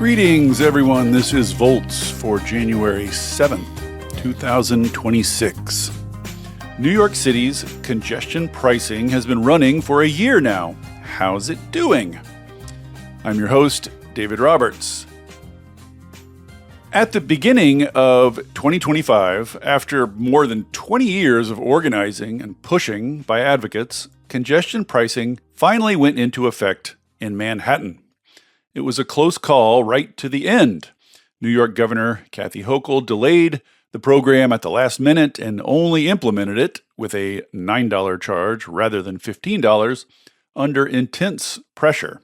Greetings, everyone. This is Volts for January 7th, 2026. New York City's congestion pricing has been running for a year now. How's it doing? I'm your host, David Roberts. At the beginning of 2025, after more than 20 years of organizing and pushing by advocates, congestion pricing finally went into effect in Manhattan. It was a close call right to the end. New York Governor Kathy Hochul delayed the program at the last minute and only implemented it with a $9 charge rather than $15 under intense pressure.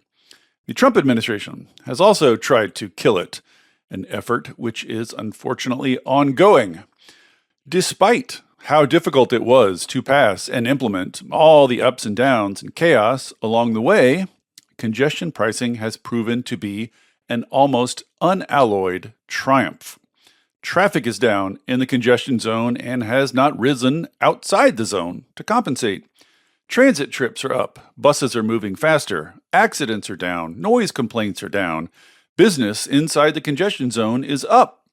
The Trump administration has also tried to kill it, an effort which is unfortunately ongoing. Despite how difficult it was to pass and implement all the ups and downs and chaos along the way, congestion pricing has proven to be an almost unalloyed triumph. Traffic is down in the congestion zone and has not risen outside the zone to compensate. Transit trips are up, buses are moving faster, accidents are down, noise complaints are down, business inside the congestion zone is up.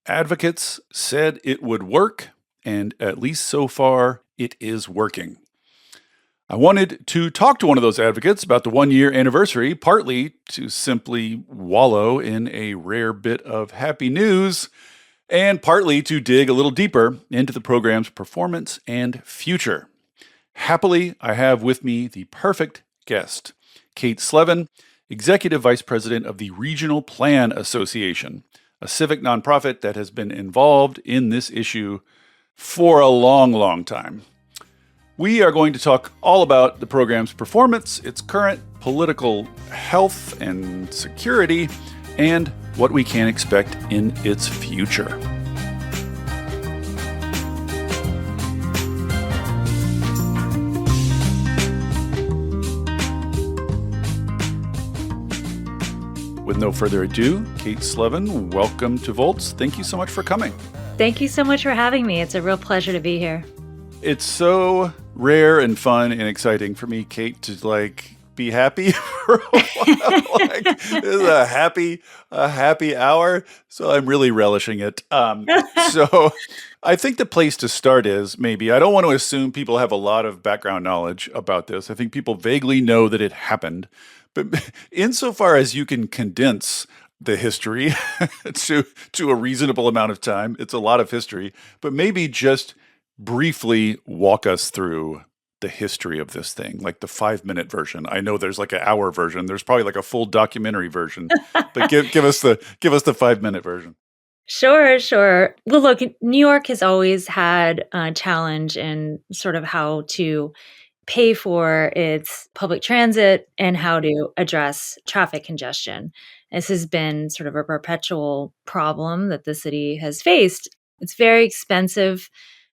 Advocates said it would work, and at least so far, it is working. I wanted to talk to one of those advocates about the one-year anniversary, partly to simply wallow in a rare bit of happy news, and partly to dig a little deeper into the program's performance and future. Happily, I have with me the perfect guest, Kate Slevin, Executive Vice President of the Regional Plan Association, a civic nonprofit that has been involved in this issue for a long, long time. We are going to talk all about the program's performance, its current political health and security, and what we can expect in its future. With no further ado, Kate Slevin, welcome to Volts. Thank you so much for coming. Thank you so much for having me. It's a real pleasure to be here. It's so rare and fun and exciting for me, Kate, to be happy for a while. This is a happy hour, so I'm really relishing it. So I think the place to start is maybe, I don't want to assume people have a lot of background knowledge about this. I think people vaguely know that it happened, but insofar as you can condense the history to a reasonable amount of time, it's a lot of history, but maybe just briefly walk us through the history of this thing, like the 5-minute version. I know there's like an hour version. There's probably like a full documentary version, but give us the 5-minute version. Sure. Well, look, New York has always had a challenge in sort of how to pay for its public transit and how to address traffic congestion. This has been sort of a perpetual problem that the city has faced. It's very expensive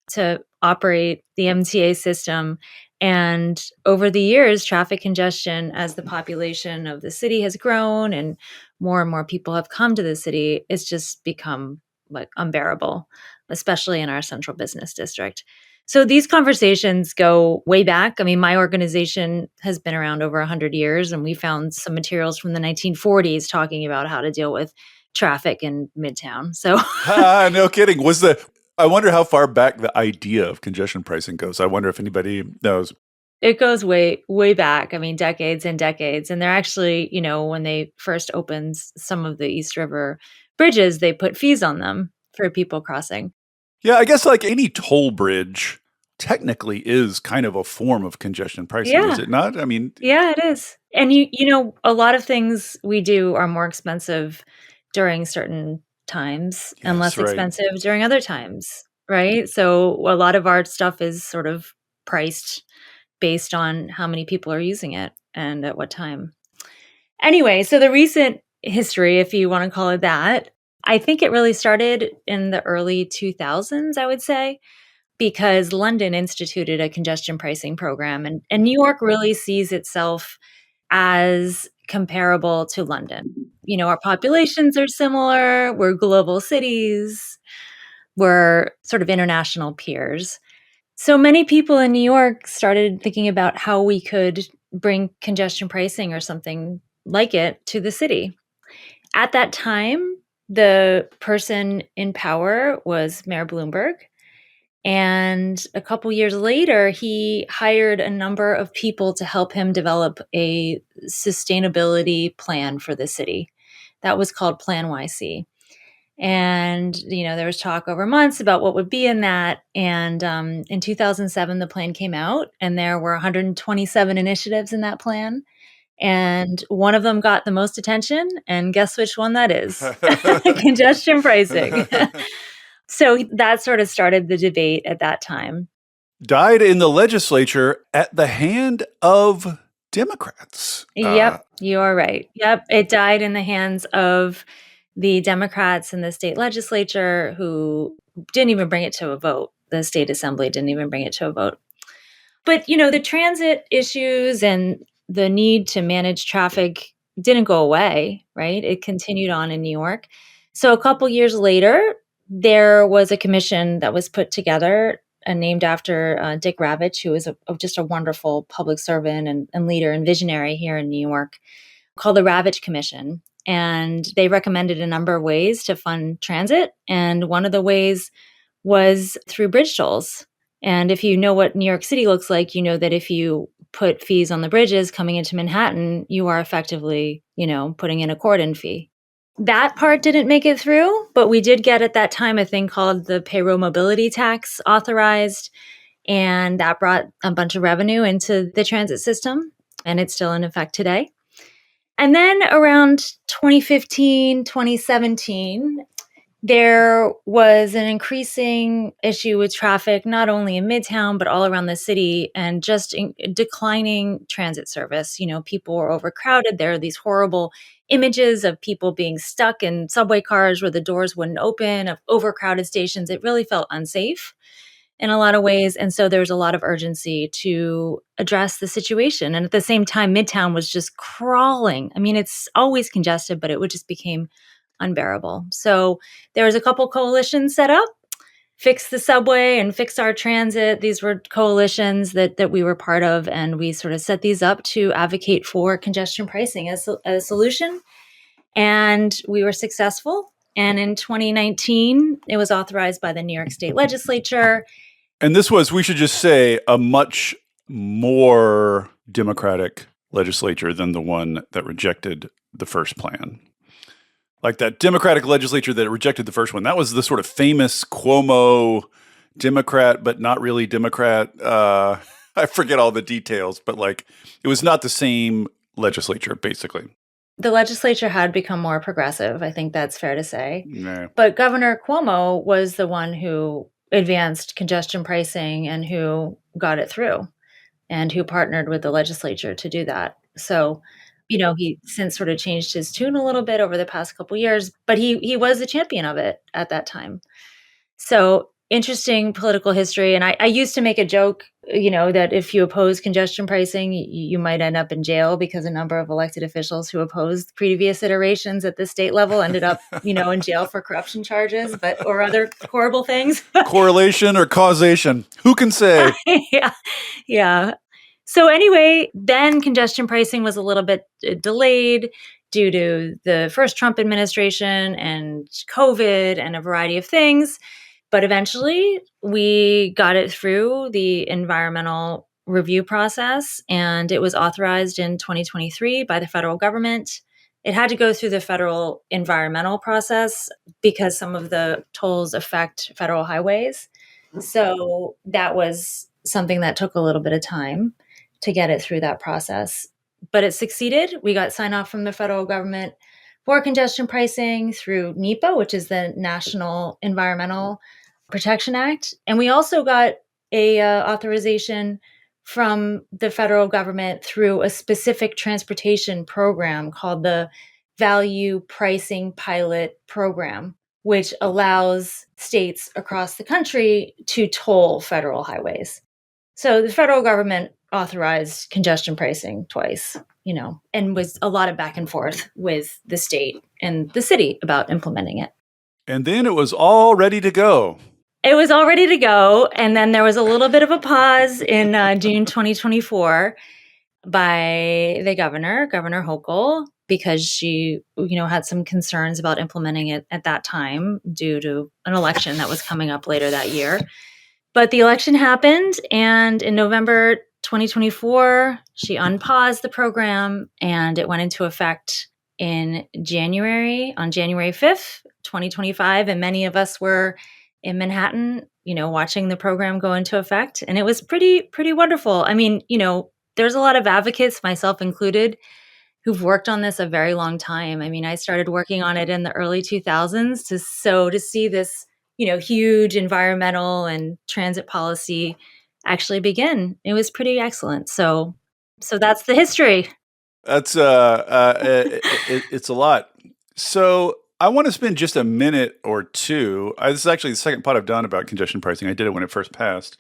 to operate the MTA system. And over the years, traffic congestion, as the population of the city has grown and more people have come to the city, it's just become unbearable, especially in our central business district. So these conversations go way back. I mean, my organization has been around over 100 years, and we found some materials from the 1940s talking about how to deal with traffic in Midtown. So no kidding. I wonder how far back the idea of congestion pricing goes. I wonder if anybody knows. It goes way back. I mean, decades and decades. And they're actually, when they first opened some of the East River bridges, they put fees on them for people crossing. Yeah, I guess like any toll bridge technically is kind of a form of congestion pricing, is it not? I mean, yeah, it is. And a lot of things we do are more expensive during certain times and less expensive during other times, right? So a lot of our stuff is sort of priced based on how many people are using it and at what time. Anyway, so the recent history, if you want to call it that, I think it really started in the early 2000s, I would say, because London instituted a congestion pricing program, and New York really sees itself as comparable to London. Our populations are similar, we're global cities, we're sort of international peers. So many people in New York started thinking about how we could bring congestion pricing or something like it to the city. At that time, the person in power was Mayor Bloomberg. And a couple years later, he hired a number of people to help him develop a sustainability plan for the city. That was called Plan YC. And, there was talk over months about what would be in that. And in 2007, the plan came out, and there were 127 initiatives in that plan. And one of them got the most attention. And guess which one that is? Congestion pricing. So that sort of started the debate at that time. Died in the legislature at the hand of Democrats. Yep, you are right. Yep, it died in the hands of the Democrats in the state legislature, who didn't even bring it to a vote. The state assembly didn't even bring it to a vote. But, the transit issues and the need to manage traffic didn't go away, right? It continued on in New York. So a couple years later, there was a commission that was put together and named after Dick Ravitch, who is just a wonderful public servant and leader and visionary here in New York, called the Ravitch Commission. And they recommended a number of ways to fund transit. And one of the ways was through bridge tolls. And if you know what New York City looks like, you know that if you put fees on the bridges coming into Manhattan, you are effectively, putting in a cordon fee. That part didn't make it through, but we did get at that time a thing called the payroll mobility tax authorized, and that brought a bunch of revenue into the transit system, and it's still in effect today. And then around 2015, 2017, there was an increasing issue with traffic, not only in Midtown, but all around the city, and just declining transit service. People were overcrowded. There are these horrible images of people being stuck in subway cars where the doors wouldn't open, of overcrowded stations. It really felt unsafe in a lot of ways. And so there was a lot of urgency to address the situation. And at the same time, Midtown was just crawling. I mean, it's always congested, but it just became unbearable. So there was a couple coalitions set up, Fix the Subway and Fix Our Transit. These were coalitions that we were part of, and we sort of set these up to advocate for congestion pricing as a solution. And we were successful. And in 2019, it was authorized by the New York State Legislature. And this was, we should just say, a much more Democratic legislature than the one that rejected the first plan. Like that Democratic legislature that rejected the first one, that was the sort of famous Cuomo Democrat, but not really Democrat. I forget all the details, but it was not the same legislature, basically. The legislature had become more progressive. I think that's fair to say. Yeah. But Governor Cuomo was the one who advanced congestion pricing and who got it through and who partnered with the legislature to do that. So, he since sort of changed his tune a little bit over the past couple of years, but he was the champion of it at that time. So interesting political history. And I used to make a joke, that if you oppose congestion pricing, you might end up in jail, because a number of elected officials who opposed previous iterations at the state level ended up, in jail for corruption charges, or other horrible things. Correlation or causation? Who can say? Yeah. So anyway, then congestion pricing was a little bit delayed due to the first Trump administration and COVID and a variety of things. But eventually we got it through the environmental review process, and it was authorized in 2023 by the federal government. It had to go through the federal environmental process because some of the tolls affect federal highways. So that was something that took a little bit of time to get it through that process. But it succeeded. We got sign off from the federal government for congestion pricing through NEPA, which is the National Environmental Protection Act. And we also got a authorization from the federal government through a specific transportation program called the Value Pricing Pilot Program, which allows states across the country to toll federal highways. So the federal government authorized congestion pricing twice, and was a lot of back and forth with the state and the city about implementing it. And then it was all ready to go. It was all ready to go. And then there was a little bit of a pause in June 2024 by the Governor Hochul. because she, had some concerns about implementing it at that time due to an election that was coming up later that year. But the election happened, and in November 2024, she unpaused the program, and it went into effect on January 5th, 2025. And many of us were in Manhattan, watching the program go into effect. And it was pretty wonderful. I mean, there's a lot of advocates, myself included, who've worked on this a very long time. I mean, I started working on it in the early 2000s to see this, huge environmental and transit policy actually begin. It was pretty excellent. So that's the history. That's it's a lot. So I want to spend just a minute or two. This is actually the second pod I've done about congestion pricing. I did it when it first passed,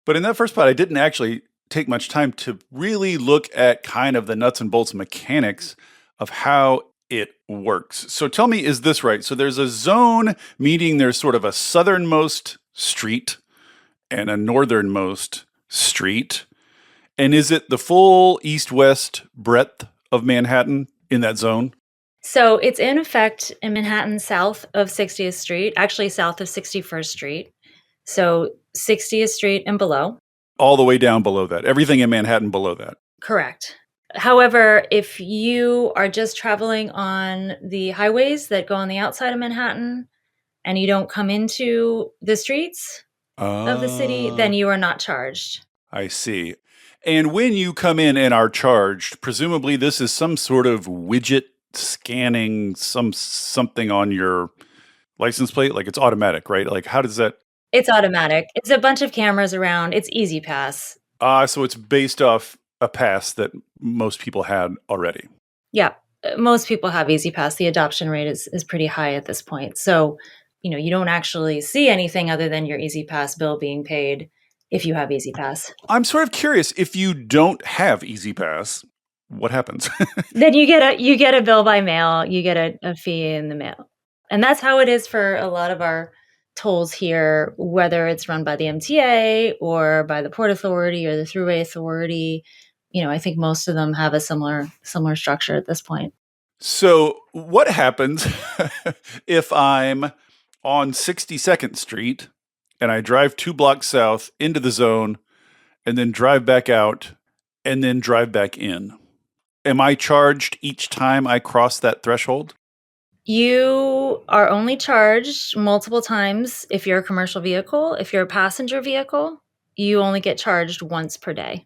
but in that first pod, I didn't actually take much time to really look at kind of the nuts and bolts mechanics of how it works. So tell me, is this right? So there's a zone, meaning there's sort of a southernmost street and a northernmost street. And is it the full east-west breadth of Manhattan in that zone? So it's in effect in Manhattan south of 60th Street, actually south of 61st Street. So 60th Street and below. All the way down below that. Everything in Manhattan below that. Correct. However, if you are just traveling on the highways that go on the outside of Manhattan and you don't come into the streets of the city, then you are not charged. I see. And when you come in and are charged, presumably this is some sort of widget scanning something on your license plate, like it's automatic, right? Like how does that? It's automatic. It's a bunch of cameras around. It's Easy Pass. So it's based off a pass that most people had already. Yeah, most people have Easy Pass. The adoption rate is pretty high at this point. So, you don't actually see anything other than your Easy Pass bill being paid if you have Easy Pass. I'm sort of curious, if you don't have Easy Pass, what happens? Then you get a bill by mail. You get a fee in the mail. And that's how it is for a lot of our tolls here, whether it's run by the MTA or by the Port Authority or the Thruway Authority. I think most of them have a similar structure at this point. So what happens if I'm on 62nd Street and I drive 2 blocks south into the zone and then drive back out and then drive back in? Am I charged each time I cross that threshold? You are only charged multiple times if you're a commercial vehicle. If you're a passenger vehicle, you only get charged once per day.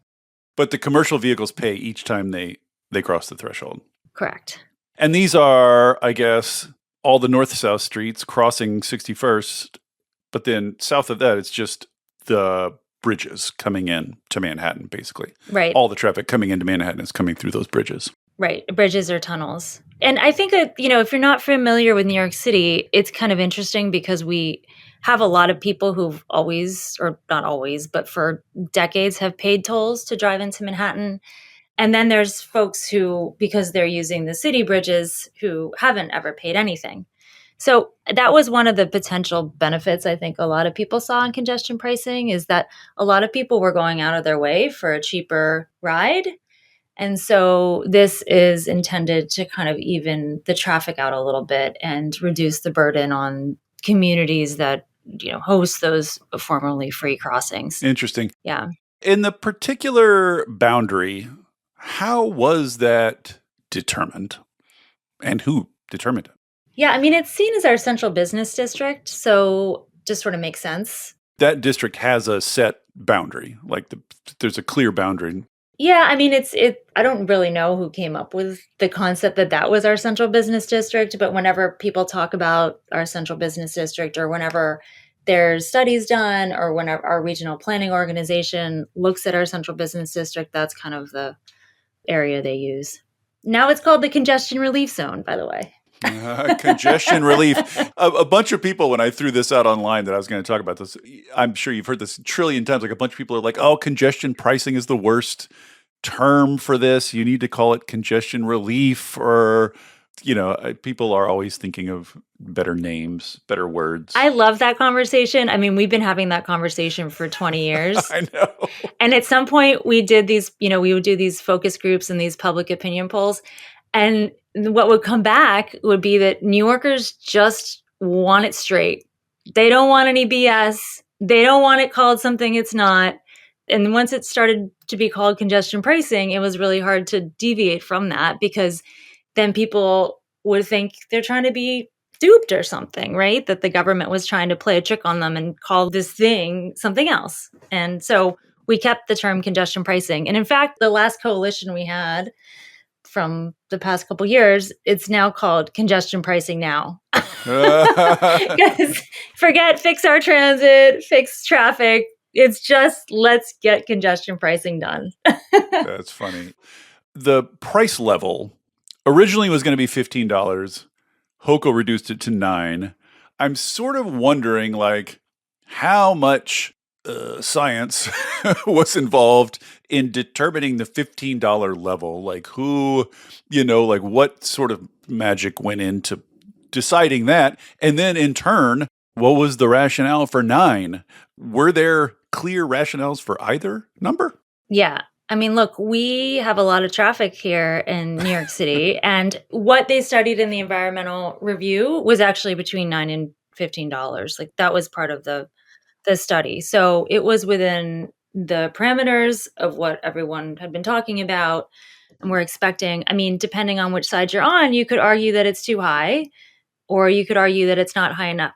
But the commercial vehicles pay each time they cross the threshold. Correct. And these are, I guess, all the north-south streets crossing 61st. But then south of that, it's just the bridges coming in to Manhattan, basically. Right. All the traffic coming into Manhattan is coming through those bridges. Right. Bridges or tunnels. And I think that, if you're not familiar with New York City, it's kind of interesting because we have a lot of people who've always, or not always, but for decades have paid tolls to drive into Manhattan. And then there's folks who, because they're using the city bridges, who haven't ever paid anything. So that was one of the potential benefits I think a lot of people saw in congestion pricing, is that a lot of people were going out of their way for a cheaper ride. And so this is intended to kind of even the traffic out a little bit and reduce the burden on communities that, host those formerly free crossings. Interesting. Yeah. In the particular boundary, how was that determined? And who determined it? Yeah, I mean, it's seen as our central business district, so just sort of makes sense. That district has a set boundary, like there's a clear boundary. Yeah, I mean, I don't really know who came up with the concept that was our central business district, but whenever people talk about our central business district, or whenever there's studies done, or whenever our regional planning organization looks at our central business district, that's kind of the area they use. Now it's called the Congestion Relief Zone, by the way. Congestion relief. A bunch of people, when I threw this out online that I was going to talk about this, I'm sure you've heard this a trillion times. Like a bunch of people are like, "Oh, congestion pricing is the worst term for this. You need to call it congestion relief." Or, people are always thinking of better names, better words. I love that conversation. I mean, we've been having that conversation for 20 years. I know. And at some point we did these, we would do these focus groups and these public opinion polls. And what would come back would be that New Yorkers just want it straight. They don't want any BS. They don't want it called something it's not. And once it started to be called congestion pricing, it was really hard to deviate from that, because then people would think they're trying to be duped or something, right? That the government was trying to play a trick on them and call this thing something else. And so we kept the term congestion pricing. And in fact, the last coalition we had from the past couple years, it's now called congestion pricing now. Forget fix our transit, fix traffic. It's just, let's get congestion pricing done. That's funny. The price level originally was going to be $15. Hochul reduced it to $9. I'm sort of wondering, like, how much science was involved in determining the $15 level. Like, who, like, what sort of magic went into deciding that? And then in turn, what was the rationale for $9? Were there clear rationales for either number? Yeah. I mean, look, we have a lot of traffic here in New York City, and what they studied in the environmental review was actually between $9 and $15. Like, that was part of the study. So it was within the parameters of what everyone had been talking about and we're expecting. I mean, depending on which side you're on, you could argue that it's too high, or you could argue that it's not high enough.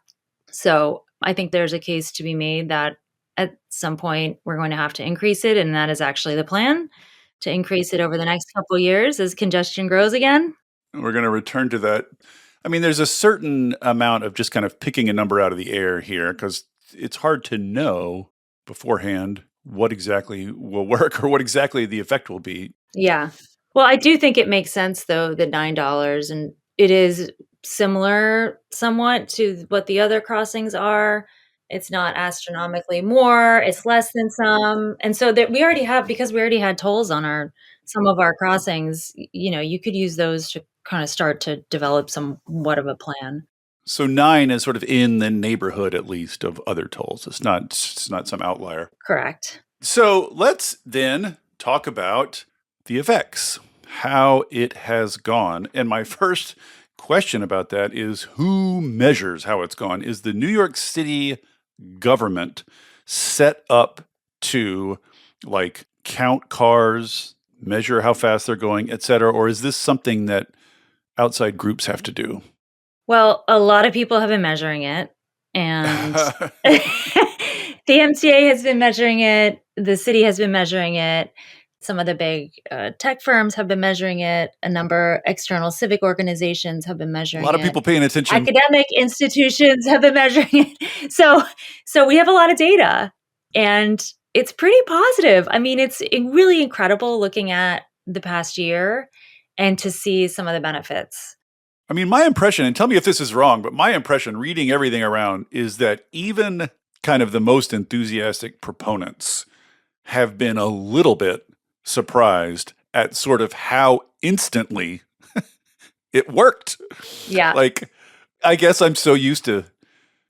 So I think there's a case to be made that at some point we're going to have to increase it. And that is actually the plan, to increase it over the next couple of years as congestion grows again. We're going to return to that. I mean, there's a certain amount of just kind of picking a number out of the air here, because it's hard to know beforehand what exactly will work or what exactly the effect will be. Yeah. Well, I do think it makes sense, though, the $9, and it is similar somewhat to what the other crossings are. It's not astronomically more, it's less than some. And so that we already have, because we already had tolls on some of our crossings, you could use those to kind of start to develop somewhat of a plan. So 9 is sort of in the neighborhood, at least, of other tolls. It's not some outlier. Correct. So let's then talk about the effects, how it has gone. And my first question about that is, who measures how it's gone? Is the New York City government set up to, like, count cars, measure how fast they're going, et cetera? Or is this something that outside groups have to do? Well, a lot of people have been measuring it, and the MTA has been measuring it. The city has been measuring it. Some of the big tech firms have been measuring it. A number of external civic organizations have been measuring it. A lot of people paying attention. Academic institutions have been measuring it. So we have a lot of data, and it's pretty positive. I mean, it's really incredible looking at the past year and to see some of the benefits. I mean, my impression, and tell me if this is wrong, but my impression reading everything around is that even kind of the most enthusiastic proponents have been a little bit surprised at sort of how instantly it worked. Yeah. Like, I guess I'm so used to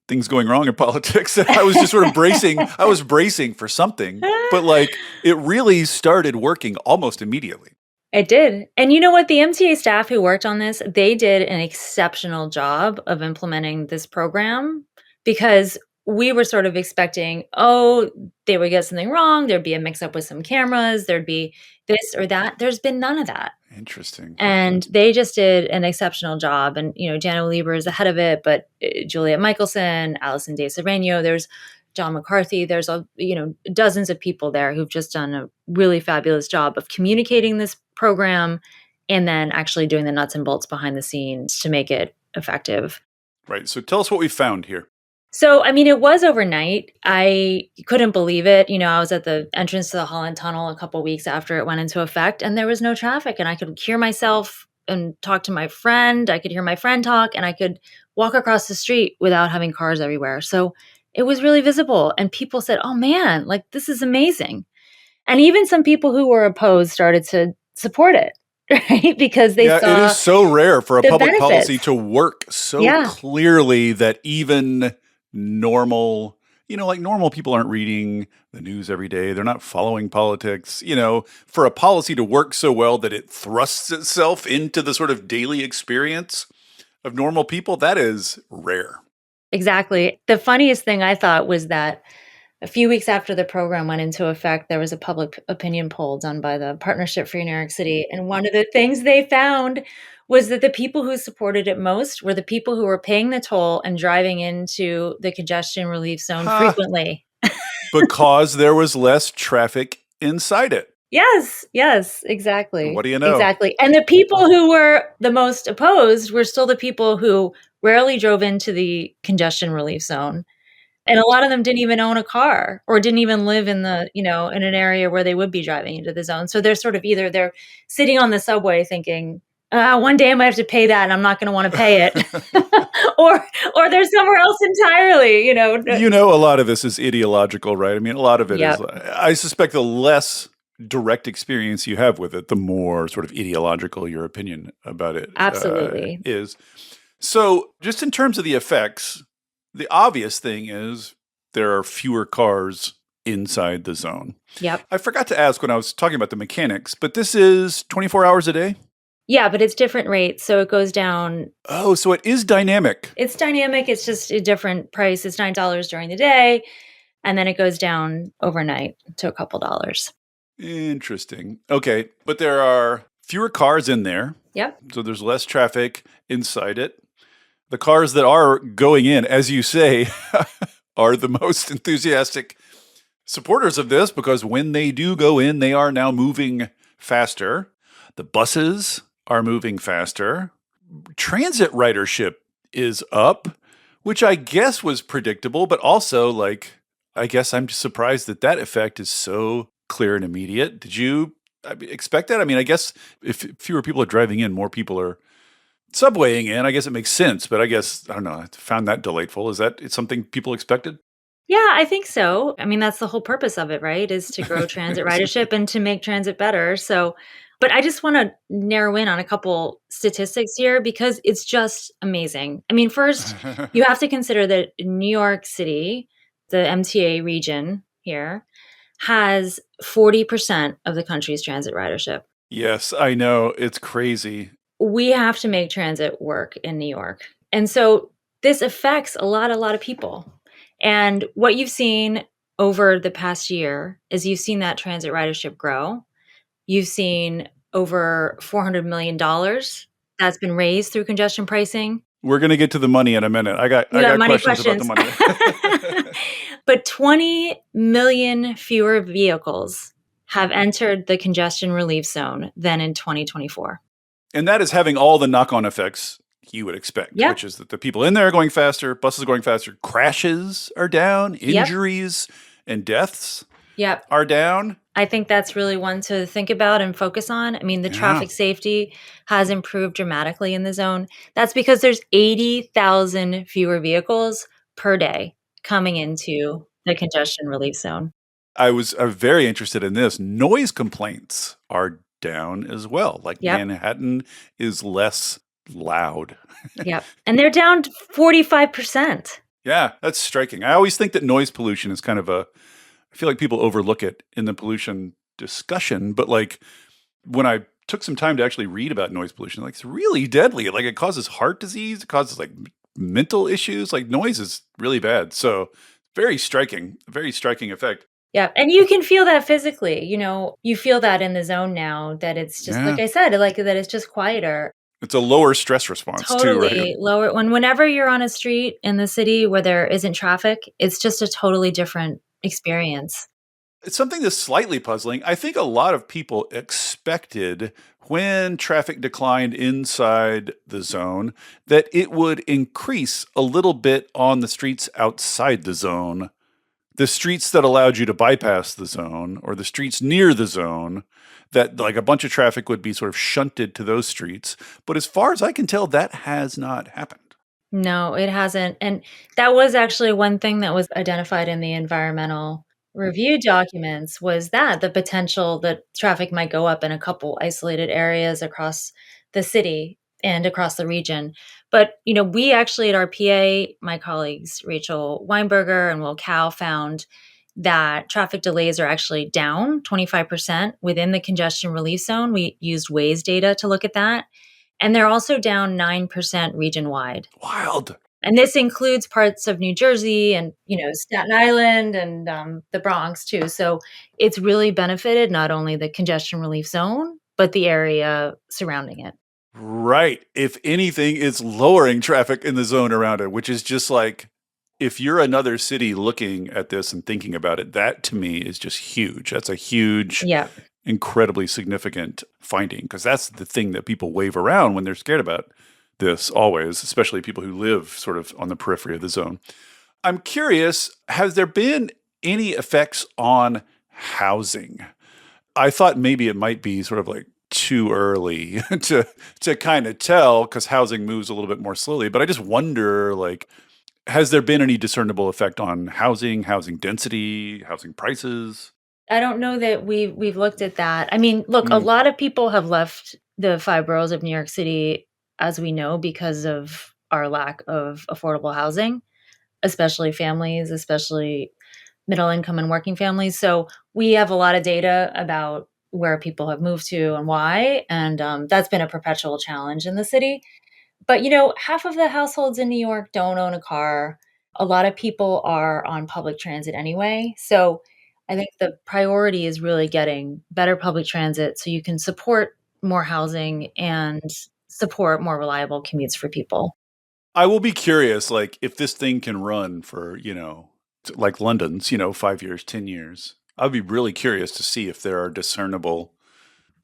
things going wrong in politics that I was just sort of bracing. I was bracing for something, but like, it really started working almost immediately. It did. And you know what? The MTA staff who worked on this, they did an exceptional job of implementing this program, because we were sort of expecting, they would get something wrong. There'd be a mix up with some cameras. There'd be this or that. There's been none of that. Interesting. And they just did an exceptional job. And, Jana Lieber is ahead of it, but Juliet Michelson, Allison De Sereno, there's John McCarthy, there's dozens of people there who've just done a really fabulous job of communicating this program and then actually doing the nuts and bolts behind the scenes to make it effective. Right. So tell us what we found here. So, I mean, it was overnight. I couldn't believe it. I was at the entrance to the Holland Tunnel a couple of weeks after it went into effect, and there was no traffic, and I could hear myself and talk to my friend. I could hear my friend talk, and I could walk across the street without having cars everywhere. So it was really visible, and people said, oh man, like, this is amazing. And even some people who were opposed started to support it, right? Because they saw it is so rare for a public benefits. Policy to work so clearly that even normal, like normal people aren't reading the news every day. They're not following politics. For a policy to work so well that it thrusts itself into the sort of daily experience of normal people, that is rare. Exactly. The funniest thing I thought was that a few weeks after the program went into effect, there was a public opinion poll done by the Partnership for New York City. And one of the things they found was that the people who supported it most were the people who were paying the toll and driving into the congestion relief zone frequently. Because there was less traffic inside it. Yes, exactly. What do you know? Exactly. And the people who were the most opposed were still the people who rarely drove into the congestion relief zone. And a lot of them didn't even own a car or didn't even live in in an area where they would be driving into the zone. So they're sort of either they're sitting on the subway thinking, one day I might have to pay that and I'm not going to want to pay it. or they're somewhere else entirely, A lot of this is ideological, right? I mean, a lot of it is, Yep. I suspect the less direct experience you have with it, the more sort of ideological your opinion about it Absolutely. is. So just in terms of the effects, the obvious thing is there are fewer cars inside the zone. Yep. I forgot to ask when I was talking about the mechanics, but this is 24 hours a day? Yeah, but it's different rates. So it goes down. Oh, so it is dynamic. It's dynamic. It's just a different price. It's $9 during the day. And then it goes down overnight to a couple dollars. Interesting. Okay. But there are fewer cars in there. Yep. So there's less traffic inside it. The cars that are going in, as you say, are the most enthusiastic supporters of this because when they do go in, they are now moving faster. The buses are moving faster. Transit ridership is up, which I guess was predictable, but also I guess I'm just surprised that effect is so clear and immediate. Did you expect that? I mean, I guess if fewer people are driving in, more people are subwaying in. I guess it makes sense, but I guess, I don't know, I found that delightful. Is that something people expected? Yeah, I think so. I mean, that's the whole purpose of it, right? Is to grow transit ridership and to make transit better. So, but I just want to narrow in on a couple statistics here because it's just amazing. I mean, first, you have to consider that New York City, the MTA region here, has 40% of the country's transit ridership. Yes, I know. It's crazy. We have to make transit work in New York. And so this affects a lot of people. And what you've seen over the past year is you've seen that transit ridership grow. You've seen over $400 million that's been raised through congestion pricing. We're going to get to the money in a minute. I got questions about the money. But 20 million fewer vehicles have entered the congestion relief zone than in 2024. And that is having all the knock-on effects you would expect, which is that the people in there are going faster, buses are going faster, crashes are down, injuries and deaths are down. I think that's really one to think about and focus on. I mean, the traffic safety has improved dramatically in the zone. That's because there's 80,000 fewer vehicles per day coming into the congestion relief zone. I was very interested in this. Noise complaints are down as well. Manhattan is less loud. Yep. And they're down 45%. Yeah, that's striking. I always think that noise pollution is kind of I feel like people overlook it in the pollution discussion, but when I took some time to actually read about noise pollution, it's really deadly. It causes heart disease, it causes mental issues. Noise is really bad. So very striking effect. Yeah. And you can feel that physically, you feel that in the zone now that it's just, like I said, that it's just quieter. It's a lower stress response too, right? Lower. Whenever you're on a street in the city where there isn't traffic, it's just a totally different experience. It's something that's slightly puzzling. I think a lot of people expected when traffic declined inside the zone that it would increase a little bit on the streets outside the zone. The streets that allowed you to bypass the zone or the streets near the zone, that a bunch of traffic would be sort of shunted to those streets. But as far as I can tell, that has not happened. No, it hasn't. And that was actually one thing that was identified in the environmental review documents was that the potential that traffic might go up in a couple isolated areas across the city. and across the region. But, we actually at RPA, my colleagues Rachel Weinberger and Will Cow found that traffic delays are actually down 25% within the congestion relief zone. We used Waze data to look at that. And they're also down 9% region wide. Wild. And this includes parts of New Jersey and, Staten Island and the Bronx too. So it's really benefited not only the congestion relief zone, but the area surrounding it. Right. If anything, it's lowering traffic in the zone around it, which is just like, if you're another city looking at this and thinking about it, that to me is just huge. That's a huge, Yeah. incredibly significant finding, because that's the thing that people wave around when they're scared about this always, especially people who live sort of on the periphery of the zone. I'm curious, has there been any effects on housing? I thought maybe it might be sort of like too early to kind of tell, because housing moves a little bit more slowly. But I just wonder, like, has there been any discernible effect on housing density, housing prices? I don't know that we've looked at that. I mean, look, a lot of people have left the 5 boroughs of New York City, as we know, because of our lack of affordable housing, especially families, especially middle income and working families. So we have a lot of data about where people have moved to and why. And that's been a perpetual challenge in the city. But, half of the households in New York don't own a car. A lot of people are on public transit anyway. So I think the priority is really getting better public transit so you can support more housing and support more reliable commutes for people. I will be curious, like, if this thing can run for, like London's, 5 years, 10 years. I'd be really curious to see if there are discernible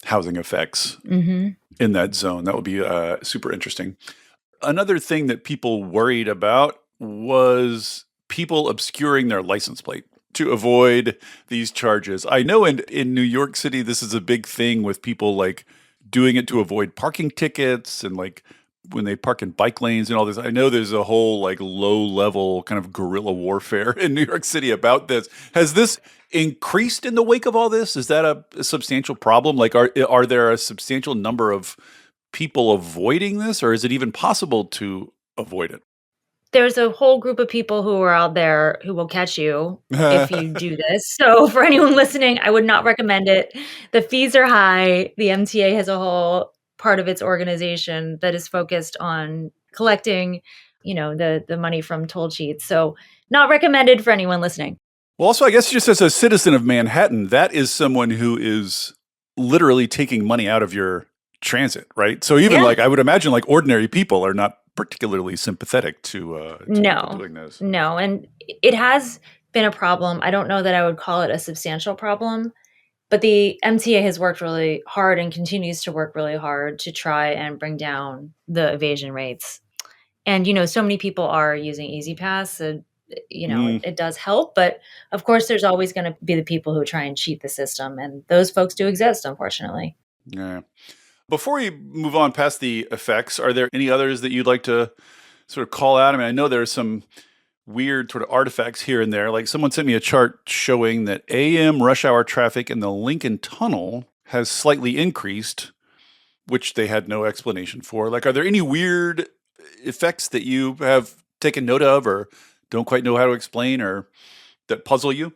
housing effects Hmm. in that zone. That would be super interesting. Another thing that people worried about was people obscuring their license plate to avoid these charges. I know in New York City, this is a big thing with people like doing it to avoid parking tickets and like when they park in bike lanes and all this. I know there's a whole like low level kind of guerrilla warfare in New York City about this. Has this increased in the wake of all this? Is that a substantial problem? Like, are there a substantial number of people avoiding this, or is it even possible to avoid it? There's a whole group of people who are out there who will catch you if you do this. So for anyone listening, I would not recommend it. The fees are high. The MTA has a whole part of its organization that is focused on collecting, the money from toll cheats. So not recommended for anyone listening. Well, also, I guess just as a citizen of Manhattan, that is someone who is literally taking money out of your transit, right? So even Yeah. like, I would imagine like ordinary people are not particularly sympathetic to people No, doing this. no. And it has been a problem. I don't know that I would call it a substantial problem, but the MTA has worked really hard and continues to work really hard to try and bring down the evasion rates. And, so many people are using Easy Pass. So, Mm, it does help. But of course, there's always going to be the people who try and cheat the system. And those folks do exist, unfortunately. yeah. Before we move on past the effects, are there any others that you'd like to sort of call out? I mean, I know there's some weird sort of artifacts here and there. Like someone sent me a chart showing that AM rush hour traffic in the Lincoln Tunnel has slightly increased, which they had no explanation for. Like, are there any weird effects that you have taken note of or don't quite know how to explain or that puzzle you?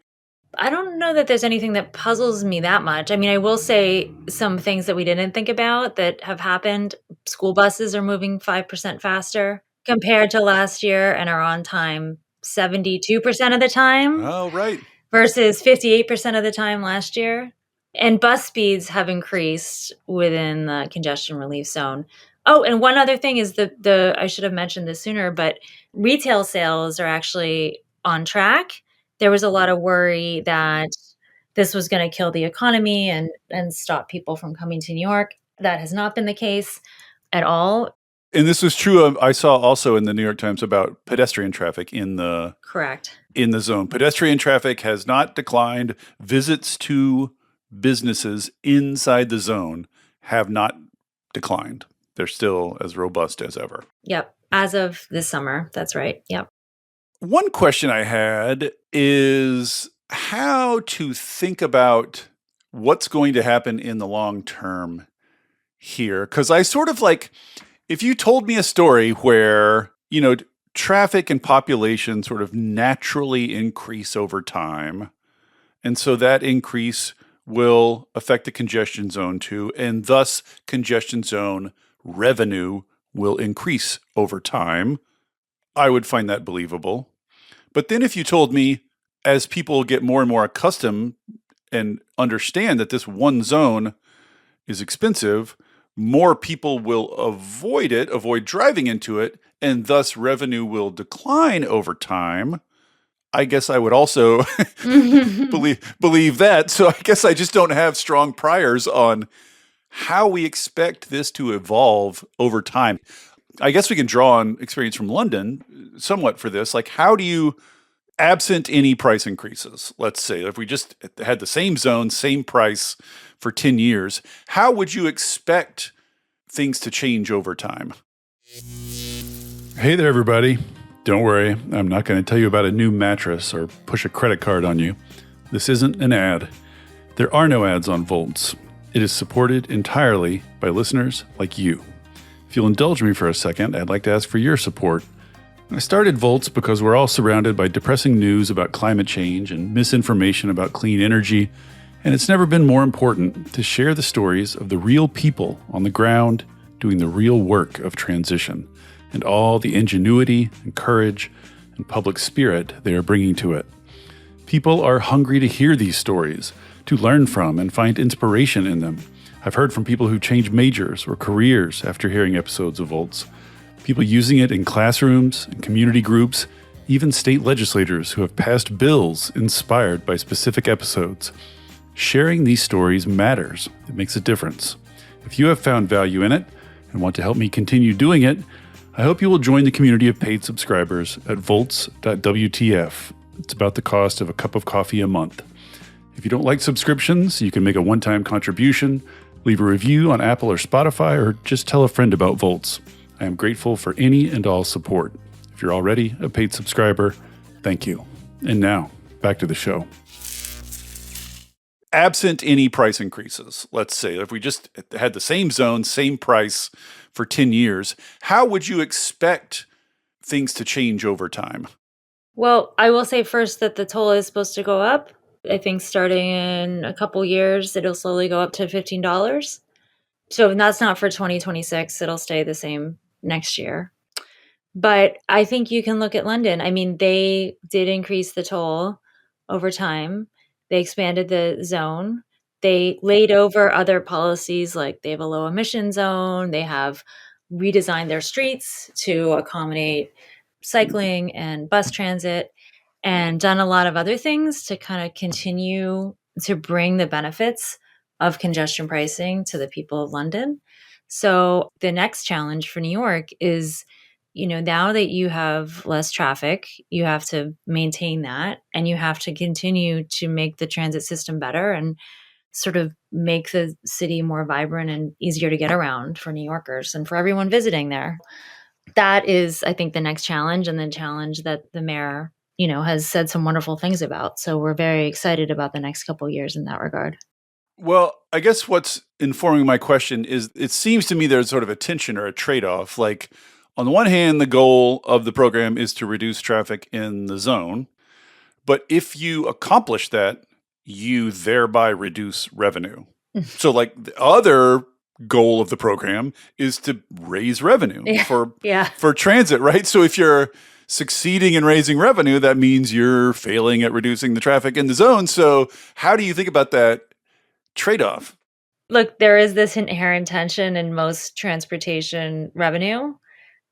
I don't know that there's anything that puzzles me that much. I mean, I will say some things that we didn't think about that have happened. School buses are moving 5% faster compared to last year and are on time 72% of the time Oh, right. versus 58% of the time last year. And bus speeds have increased within the congestion relief zone. Oh, and one other thing is the I should have mentioned this sooner, but retail sales are actually on track. There was a lot of worry that this was going to kill the economy and stop people from coming to New York. That has not been the case at all. And this was true. I saw also in the New York Times about pedestrian traffic Correct. in the zone. Pedestrian traffic has not declined. Visits to businesses inside the zone have not declined. They're still as robust as ever. Yep. As of this summer. That's right. Yep. One question I had is how to think about what's going to happen in the long term here. Because I sort of like, if you told me a story where, traffic and population sort of naturally increase over time, and so that increase will affect the congestion zone too, and thus congestion zone revenue will increase over time, I would find that believable. But then if you told me, as people get more and more accustomed and understand that this one zone is expensive, more people will avoid driving into it, and thus revenue will decline over time. I guess I would also believe that. So I guess I just don't have strong priors on how we expect this to evolve over time. I guess we can draw on experience from London somewhat for this. Like, how do you, absent any price increases, let's say, if we just had the same zone, same price for 10 years, how would you expect things to change over time? Hey there, everybody. Don't worry, I'm not going to tell you about a new mattress or push a credit card on you. This isn't an ad. There are no ads on Volts. It is supported entirely by listeners like you. If you'll indulge me for a second, I'd like to ask for your support. I started Volts because we're all surrounded by depressing news about climate change and misinformation about clean energy, and it's never been more important to share the stories of the real people on the ground doing the real work of transition, and all the ingenuity and courage and public spirit they are bringing to it. People are hungry to hear these stories, to learn from and find inspiration in them. I've heard from people who changed majors or careers after hearing episodes of Volts, people using it in classrooms and community groups, even state legislators who have passed bills inspired by specific episodes. Sharing these stories matters. It makes a difference. If you have found value in it and want to help me continue doing it, I hope you will join the community of paid subscribers at volts.wtf. It's about the cost of a cup of coffee a month. If you don't like subscriptions, you can make a one-time contribution, leave a review on Apple or Spotify, or just tell a friend about Volts. I am grateful for any and all support. If you're already a paid subscriber, thank you. And now, back to the show. Absent any price increases, let's say, if we just had the same zone, same price for 10 years, how would you expect things to change over time? Well, I will say first that the toll is supposed to go up. I think starting in a couple years, it'll slowly go up to $15. So that's not for 2026. It'll stay the same next year. But I think you can look at London. I mean, they did increase the toll over time. They expanded the zone. They laid over other policies, like they have a low emission zone. They have redesigned their streets to accommodate cycling and bus transit, and done a lot of other things to kind of continue to bring the benefits of congestion pricing to the people of London. So the next challenge for New York is, now that you have less traffic, you have to maintain that, and you have to continue to make the transit system better and sort of make the city more vibrant and easier to get around for New Yorkers and for everyone visiting there. That is, I think, the next challenge, and the challenge that the mayor, has said some wonderful things about. So we're very excited about the next couple of years in that regard. Well, I guess what's informing my question is it seems to me there's sort of a tension or a trade-off. Like, on the one hand, the goal of the program is to reduce traffic in the zone. But if you accomplish that, you thereby reduce revenue. So, like, the other goal of the program is to raise revenue for transit, right? So if you're succeeding in raising revenue, that means you're failing at reducing the traffic in the zone. So how do you think about that trade-off? Look, there is this inherent tension in most transportation revenue.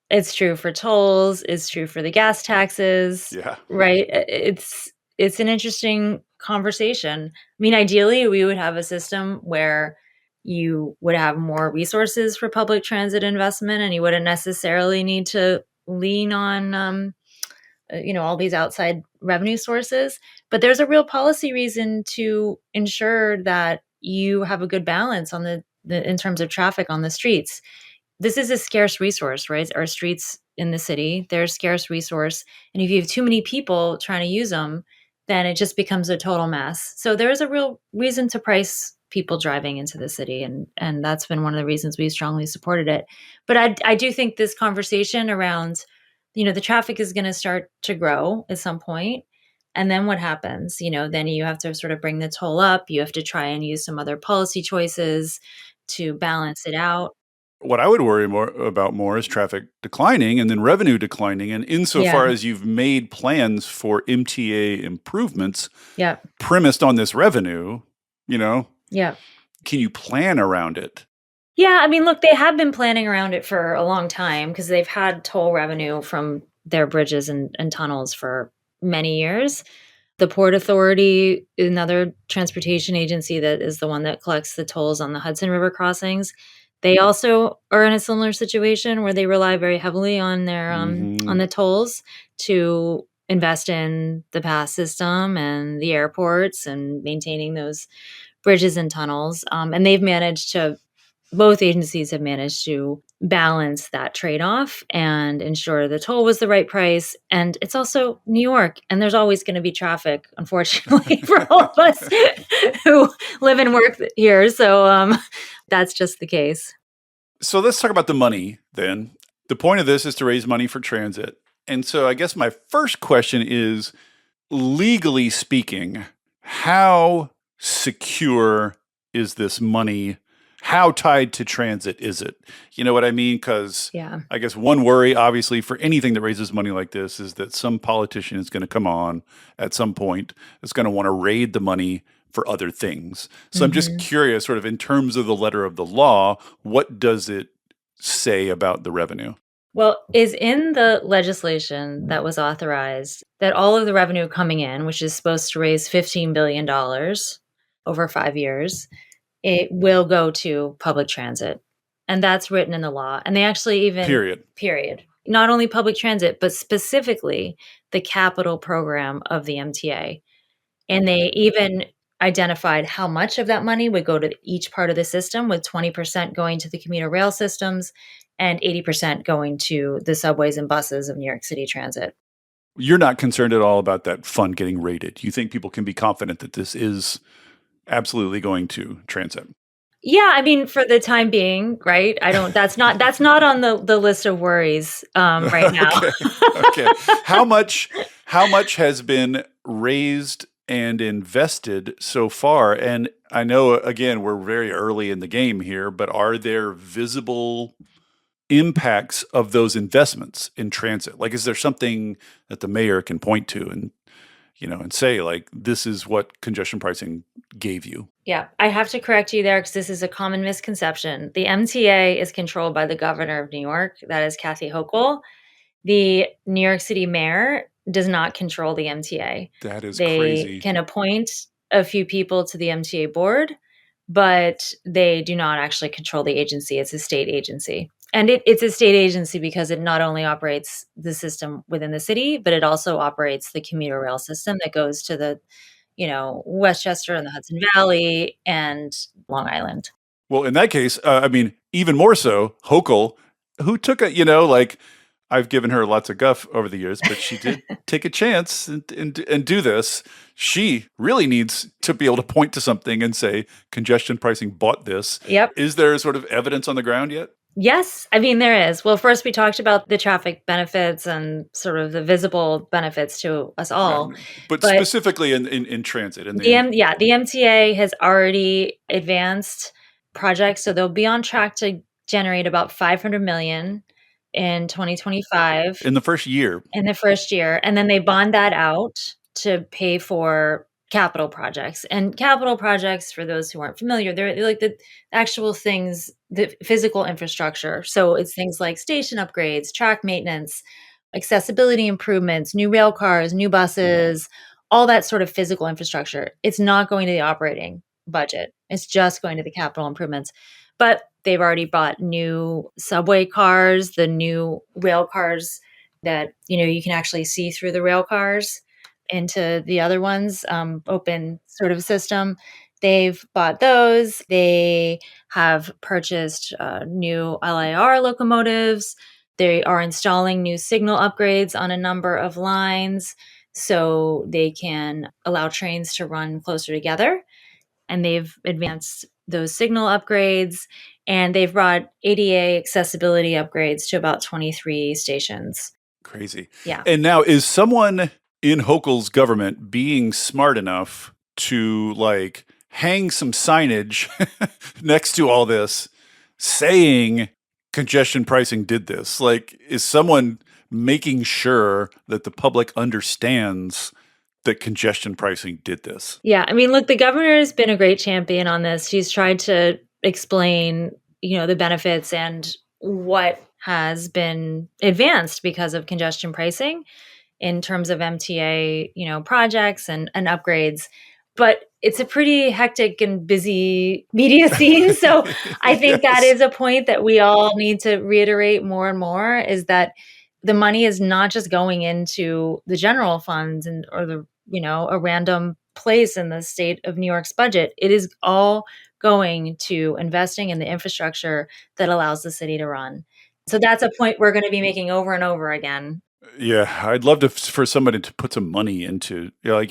It's true for tolls, it's true for the gas taxes, Yeah. right? It's an interesting conversation. I mean, ideally, we would have a system where you would have more resources for public transit investment, and you wouldn't necessarily need to lean on all these outside revenue sources. But there's a real policy reason to ensure that you have a good balance on the in terms of traffic on the streets. This is a scarce resource, right? Our streets in the city, they're a scarce resource. And if you have too many people trying to use them, then it just becomes a total mess. So there is a real reason to price people driving into the city. And that's been one of the reasons we strongly supported it. But I do think this conversation around, the traffic is going to start to grow at some point. And then what happens? Then you have to sort of bring the toll up. You have to try and use some other policy choices to balance it out. What I would worry more is traffic declining and then revenue declining. And insofar Yeah. as you've made plans for MTA improvements Yeah. premised on this revenue, Yeah. can you plan around it? Yeah, I mean, look, they have been planning around it for a long time because they've had toll revenue from their bridges and tunnels for many years. The Port Authority, another transportation agency that is the one that collects the tolls on the Hudson River crossings, they also are in a similar situation where they rely very heavily on their on the tolls to invest in the pass system and the airports and maintaining those bridges and tunnels. And both agencies have managed to balance that trade-off and ensure the toll was the right price. And it's also New York, and there's always going to be traffic, unfortunately, for all of us who live and work here. So that's just the case. So let's talk about the money then. The point of this is to raise money for transit. And so I guess my first question is, legally speaking, how secure is this money? How tied to transit is it? You know what I mean? Because I guess one worry, obviously, for anything that raises money like this is that some politician is going to come on at some point that's going to want to raid the money for other things. So I'm just curious, sort of in terms of the letter of the law, what does it say about the revenue? Well, is in the legislation that was authorized that all of the revenue coming in, which is supposed to raise $15 billion over 5 years, it will go to public transit. And that's written in the law. And they actually even period. Not only public transit, but specifically the capital program of the MTA. And they even identified how much of that money would go to each part of the system, with 20% going to the commuter rail systems and 80% going to the subways and buses of New York City Transit. You're not concerned at all about that fund getting raided. You think people can be confident that this is absolutely going to transit? Yeah, I mean, for the time being, right? That's not on the list of worries right now. Okay. How much has been raised and invested so far? And I know, again, we're very early in the game here, but are there visible impacts of those investments in transit? Like, is there something that the mayor can point to and say, like, this is what congestion pricing gave you? Yeah, I have to correct you there because this is a common misconception. The MTA is controlled by the governor of New York. That is Kathy Hochul. The New York City mayor does not control the MTA. That is crazy. They can appoint a few people to the MTA board, but they do not actually control the agency. It's a state agency. And it's a state agency because it not only operates the system within the city, but it also operates the commuter rail system that goes to the Westchester and the Hudson Valley and Long Island. Well, in that case, I mean, even more so, Hochul, who took I've given her lots of guff over the years, but she did take a chance and do this. She really needs to be able to point to something and say, congestion pricing bought this. Yep. Is there sort of evidence on the ground yet? Yes. I mean, there is. Well, first we talked about the traffic benefits and sort of the visible benefits to us all. But specifically in transit. The MTA has already advanced projects. So they'll be on track to generate about $500 million in 2025. In the first year. And then they bond that out to pay for capital projects. And capital projects, for those who aren't familiar, they're like the actual things, the physical infrastructure. So it's things like station upgrades, track maintenance, accessibility improvements, new rail cars, new buses, all that sort of physical infrastructure. It's not going to the operating budget. It's just going to the capital improvements. But they've already bought new subway cars, the new rail cars that, you can actually see through the rail cars into the other ones, open sort of system. They've bought those. They have purchased new LIR locomotives. They are installing new signal upgrades on a number of lines so they can allow trains to run closer together. and they've advanced those signal upgrades, and they've brought ADA accessibility upgrades to about 23 stations. Crazy. Yeah. And now, is someone in Hochul's government being smart enough to like hang some signage next to all this saying congestion pricing did this? Like, is someone making sure that the public understands that congestion pricing did this? Yeah. I mean, look, the governor has been a great champion on this. She's tried to explain, the benefits and what has been advanced because of congestion pricing in terms of MTA, projects and upgrades. But it's a pretty hectic and busy media scene. So I think that Yes. is a point that we all need to reiterate more and more, is that the money is not just going into the general funds or a random place in the state of New York's budget. It is all going to investing in the infrastructure that allows the city to run. So that's a point we're going to be making over and over again. Yeah, I'd love for somebody to put some money into, I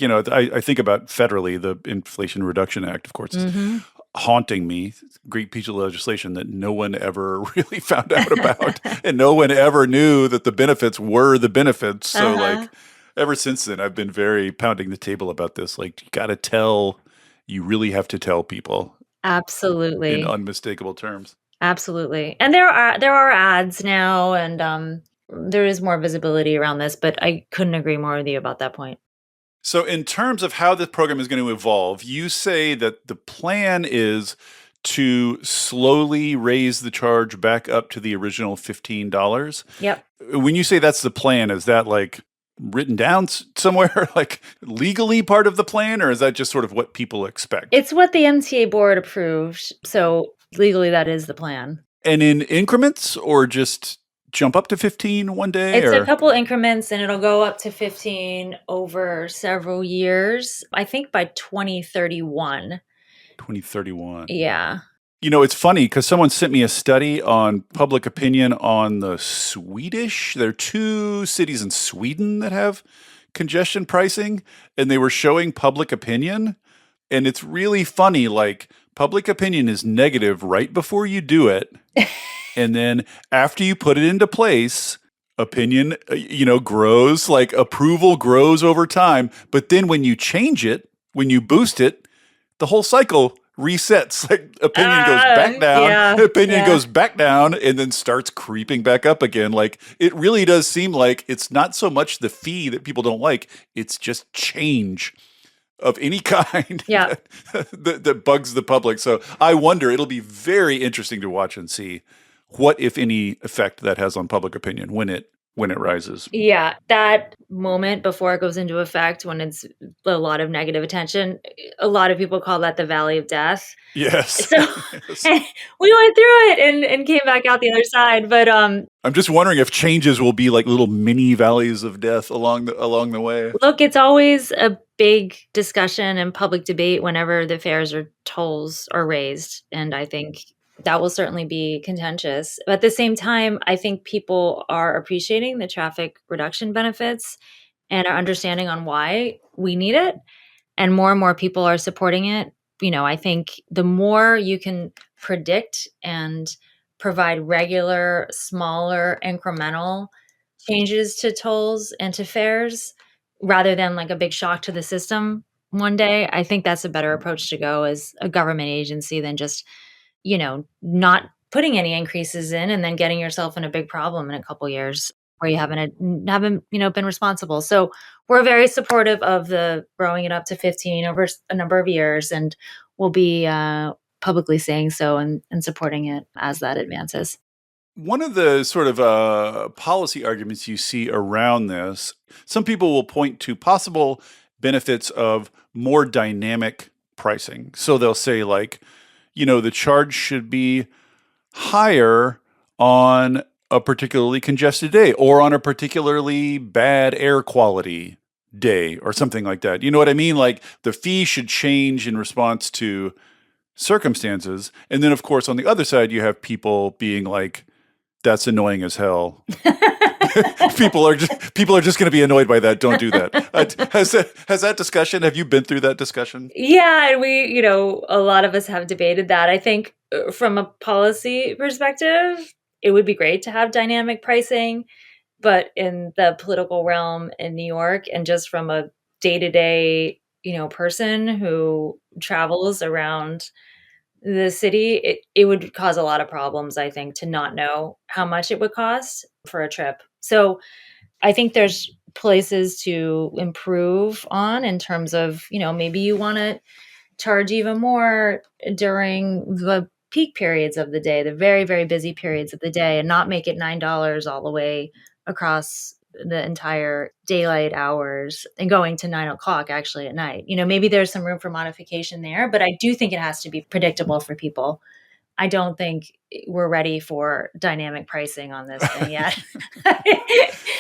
think about federally, the Inflation Reduction Act, of course, is haunting me. Great piece of legislation that no one ever really found out about, and no one ever knew that the benefits were the benefits. So, like, ever since then, I've been very pounding the table about this. Like, you really have to tell people. Absolutely. In unmistakable terms. Absolutely. And there are ads now, and there is more visibility around this, but I couldn't agree more with you about that point. So in terms of how this program is going to evolve, you say that the plan is to slowly raise the charge back up to the original $15. Yep. When you say that's the plan, is that like written down somewhere, like legally part of the plan, or is that just sort of what people expect? It's what the MTA board approved. So legally, that is the plan. And in increments, or just jump up to 15 one day? It's a couple increments, and it'll go up to 15 over several years. I think by 2031. 2031. Yeah. It's funny because someone sent me a study on public opinion on the Swedish. There are 2 cities in Sweden that have congestion pricing, and they were showing public opinion. And it's really funny. Like, public opinion is negative right before you do it. And then after you put it into place, opinion, grows, like approval grows over time. But then when you change it, when you boost it, the whole cycle resets. Like, opinion goes back down, opinion goes back down, and then starts creeping back up again. Like, it really does seem like it's not so much the fee that people don't like, it's just change of any kind that bugs the public. So I wonder, it'll be very interesting to watch and see what, if any, effect that has on public opinion when it rises. Yeah, that moment before it goes into effect, when it's a lot of negative attention, a lot of people call that the valley of death. Yes. So we went through it and came back out the other side. But I'm just wondering if changes will be like little mini valleys of death along the way. Look, it's always a big discussion and public debate whenever the fares or tolls are raised, and I think that will certainly be contentious. But at the same time, I think people are appreciating the traffic reduction benefits and are understanding on why we need it. And more people are supporting it. I think the more you can predict and provide regular, smaller, incremental changes to tolls and to fares, rather than like a big shock to the system one day, I think that's a better approach to go as a government agency than just not putting any increases in and then getting yourself in a big problem in a couple years where you haven't been responsible. So we're very supportive of the growing it up to 15 over a number of years, and we'll be publicly saying so and supporting it as that advances. One of the sort of policy arguments you see around this, some people will point to possible benefits of more dynamic pricing. So they'll say, like, the charge should be higher on a particularly congested day or on a particularly bad air quality day or something like that. You know what I mean? Like, the fee should change in response to circumstances. And then, of course, on the other side, you have people being like, that's annoying as hell. people are just going to be annoyed by that. Don't do that. Has that discussion? Have you been through that discussion? Yeah, and a lot of us have debated that. I think from a policy perspective, it would be great to have dynamic pricing, but in the political realm in New York and just from a day-to-day, person who travels around the city, it would cause a lot of problems, I think, to not know how much it would cost for a trip. So I think there's places to improve on in terms of, maybe you want to charge even more during the peak periods of the day, the very, very busy periods of the day, and not make it $9 all the way across the entire daylight hours and going to 9 o'clock actually at night. Maybe there's some room for modification there, but I do think it has to be predictable for people. I don't think we're ready for dynamic pricing on this thing yet.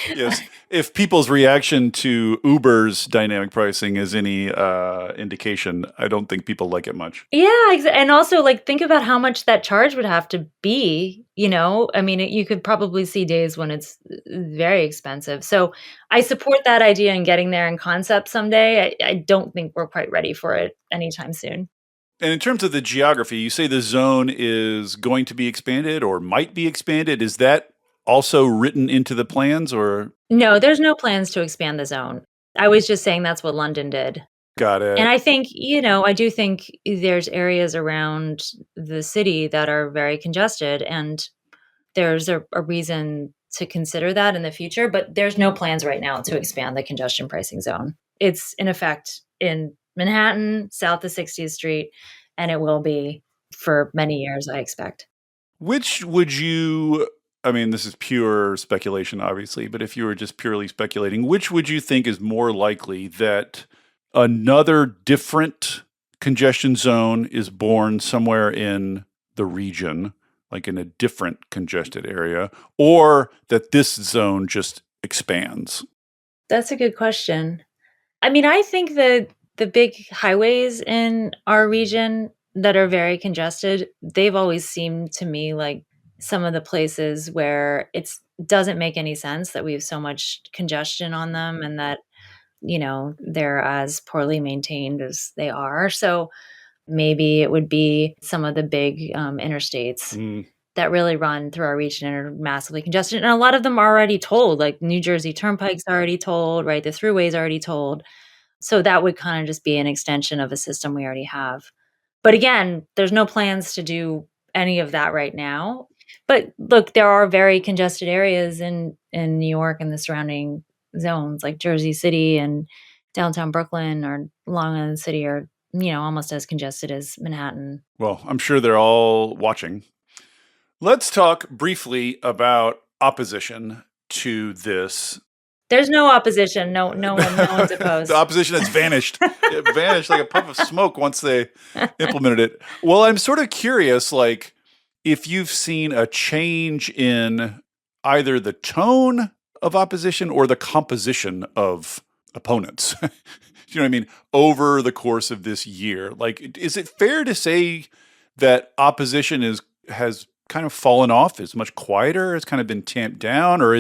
Yes. If people's reaction to Uber's dynamic pricing is any indication, I don't think people like it much. Yeah, and also think about how much that charge would have to be, I mean, you could probably see days when it's very expensive. So I support that idea in getting there in concept someday. I don't think we're quite ready for it anytime soon. And in terms of the geography, you say the zone is going to be expanded or might be expanded. Is that also written into the plans or? No, there's no plans to expand the zone. I was just saying that's what London did. Got it. And I think, I do think there's areas around the city that are very congested, and there's a reason to consider that in the future, but there's no plans right now to expand the congestion pricing zone. It's in effect in Manhattan, south of 60th Street, and it will be for many years, I expect. Which would you, I mean, this is pure speculation, obviously, but if you were just purely speculating, which would you think is more likely that another different congestion zone is born somewhere in the region, like in a different congested area, or that this zone just expands? That's a good question. I mean, I think that the big highways in our region that are very congested, they've always seemed to me like some of the places where it doesn't make any sense that we have so much congestion on them and that, they're as poorly maintained as they are. So maybe it would be some of the big interstates that really run through our region and are massively congested. And a lot of them are already tolled, like New Jersey Turnpike's already tolled, right? The thruway's already tolled. So that would kind of just be an extension of a system we already have. But again, there's no plans to do any of that right now. But look, there are very congested areas in New York and the surrounding zones, like Jersey City and downtown Brooklyn or Long Island City are, almost as congested as Manhattan. Well, I'm sure they're all watching. Let's talk briefly about opposition to this. There's no opposition. No one's opposed. The opposition has vanished. It vanished like a puff of smoke once they implemented it. Well, I'm sort of curious, if you've seen a change in either the tone of opposition or the composition of opponents. You know what I mean? Over the course of this year, is it fair to say that opposition has kind of fallen off? Is much quieter? It's kind of been tamped down, or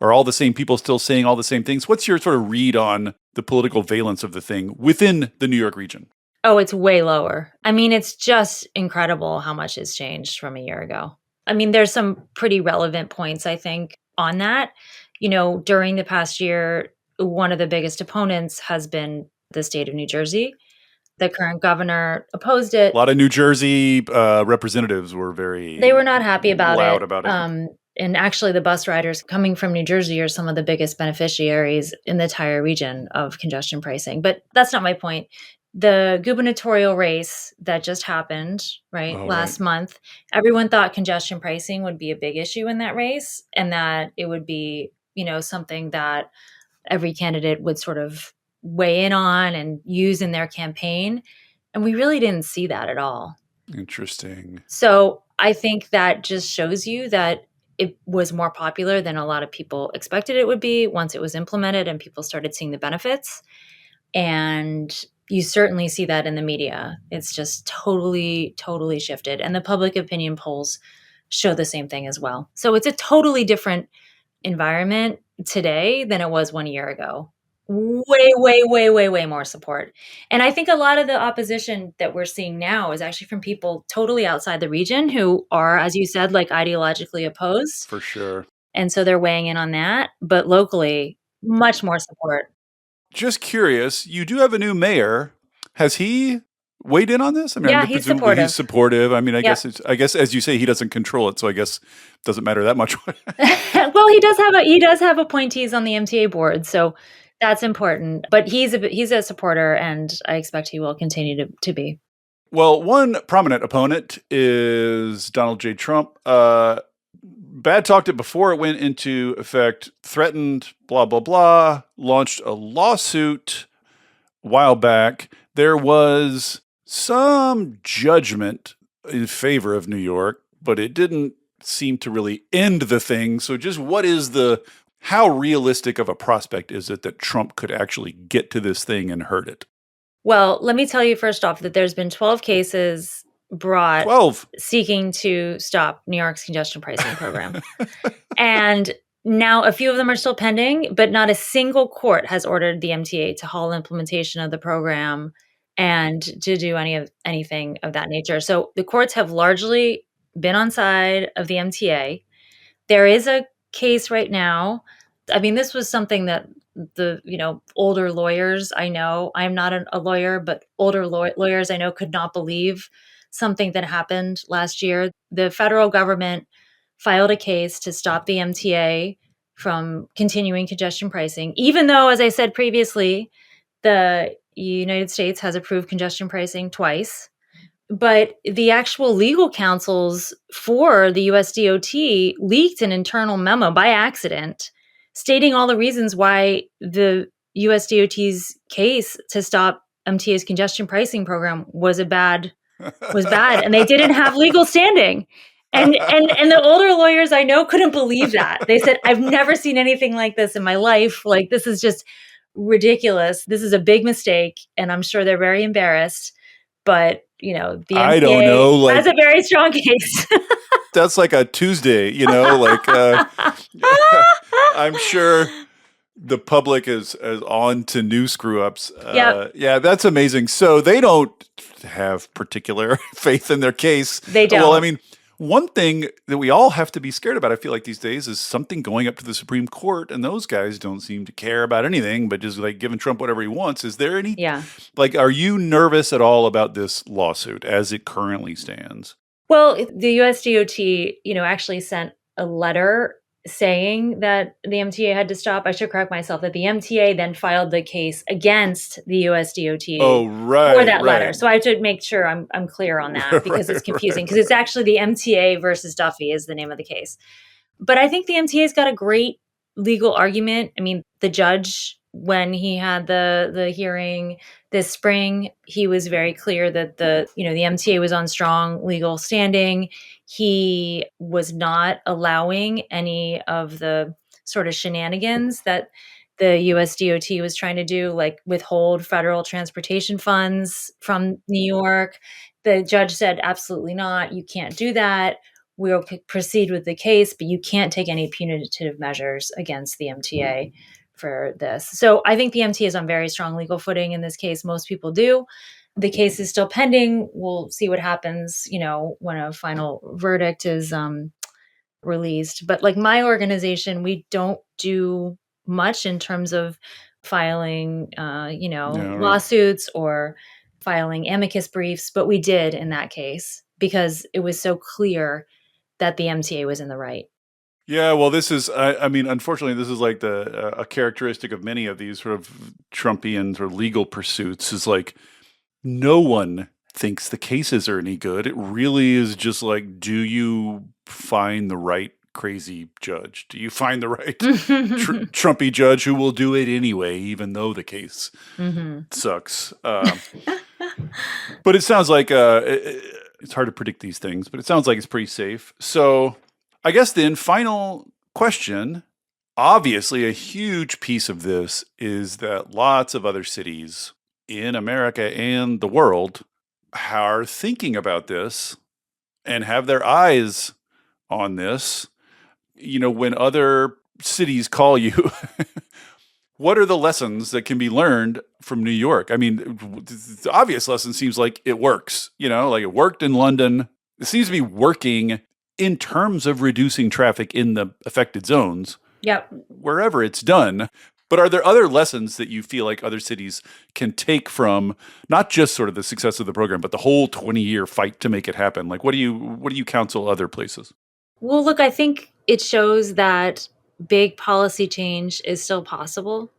are all the same people still saying all the same things? What's your sort of read on the political valence of the thing within the New York region? Oh, it's way lower. I mean, it's just incredible how much has changed from a year ago. I mean, there's some pretty relevant points, I think, on that. During the past year, one of the biggest opponents has been the state of New Jersey. The current governor opposed it. A lot of New Jersey representatives were They were not happy about loud it. about it. And actually, the bus riders coming from New Jersey are some of the biggest beneficiaries in the entire region of congestion pricing. But that's not my point. The gubernatorial race that just happened, last month, everyone thought congestion pricing would be a big issue in that race and that it would be, something that every candidate would sort of weigh in on and use in their campaign. And we really didn't see that at all. Interesting. So I think that just shows you that it was more popular than a lot of people expected it would be once it was implemented and people started seeing the benefits. And you certainly see that in the media. It's just totally, totally shifted. And the public opinion polls show the same thing as well. So it's a totally different environment today than it was 1 year ago. Way, way, way, way, way more support. And I think a lot of the opposition that we're seeing now is actually from people totally outside the region who are, as you said, like ideologically opposed. For sure. And so they're weighing in on that. But locally, much more support. Just curious, you do have a new mayor. Has he weighed in on this? I mean, Yeah, he's presumably he's supportive. supportive. I mean, Yep. I guess as you say, he doesn't control it, so I guess it doesn't matter that much. Well, he does have appointees on the MTA board, so that's important. But he's a supporter, and I expect he will continue to be. Well, one prominent opponent is Donald J. Trump. Bad talked it before it went into effect, threatened, blah, blah, blah, launched a lawsuit a while back. There was some judgment in favor of New York, but it didn't seem to really end the thing. So just how realistic of a prospect is it that Trump could actually get to this thing and hurt it? Well, let me tell you first off that there's been 12 cases brought 12. seeking to stop New York's congestion pricing program. And now a few of them are still pending, but not a single court has ordered the MTA to halt implementation of the program and to do anything of that nature. So the courts have largely been on side of the MTA. There is a case right now. I mean, this was something that the older lawyers I know, I'm not a lawyer, but older lawyers I know could not believe something that happened last year. The federal government filed a case to stop the MTA from continuing congestion pricing, even though, as I said previously, the United States has approved congestion pricing twice. But the actual legal counsels for the US DOT leaked an internal memo by accident stating all the reasons why the US DOT's case to stop MTA's congestion pricing program was bad, and they didn't have legal standing. And the older lawyers I know couldn't believe that. They said, I've never seen anything like this in my life. Like, this is just ridiculous. This is a big mistake. And I'm sure they're very embarrassed. But, the MTA I don't know, has a very strong case. That's like a Tuesday, I'm sure the public is on to new screw ups. Yep. Yeah, that's amazing. So they don't have particular faith in their case. They don't. Well, I mean, one thing that we all have to be scared about, I feel like these days, is something going up to the Supreme Court, and those guys don't seem to care about anything, but just like giving Trump whatever he wants. Is there any? Yeah. Are you nervous at all about this lawsuit as it currently stands? Well, the US DOT, actually sent a letter saying that the MTA had to stop. I should correct myself that the MTA then filed the case against the US DOT for that letter. So I have to make sure I'm clear on that because it's confusing because it's actually the MTA versus Duffy is the name of the case. But I think the MTA's got a great legal argument. I mean, the judge, when he had the hearing this spring, he was very clear that the MTA was on strong legal standing. He was not allowing any of the sort of shenanigans that the US DOT was trying to do, like withhold federal transportation funds from New York. The judge said, absolutely not. You can't do that. We'll proceed with the case, but you can't take any punitive measures against the MTA for this. So I think the MTA is on very strong legal footing in this case. Most people do. The case is still pending. We'll see what happens, when a final verdict is released. But like my organization, we don't do much in terms of filing, lawsuits or filing amicus briefs, but we did in that case because it was so clear that the MTA was in the right. Yeah, well, this is, I mean, unfortunately, this is like a characteristic of many of these sort of Trumpian sort of legal pursuits is like no one thinks the cases are any good. It really is just like, do you find the right crazy judge? Do you find the right Trumpy judge who will do it anyway, even though the case sucks? But it sounds like it's hard to predict these things, but it sounds like it's pretty safe. So I guess then final question, obviously a huge piece of this is that lots of other cities in America and the world are thinking about this and have their eyes on this. When other cities call you, what are the lessons that can be learned from New York? I mean, the obvious lesson seems like it works, like it worked in London. It seems to be working in terms of reducing traffic in the affected zones. Yep. Wherever it's done. But are there other lessons that you feel like other cities can take from not just sort of the success of the program, but the whole 20-year fight to make it happen? Like, what do you counsel other places? Well, look, I think it shows that big policy change is still possible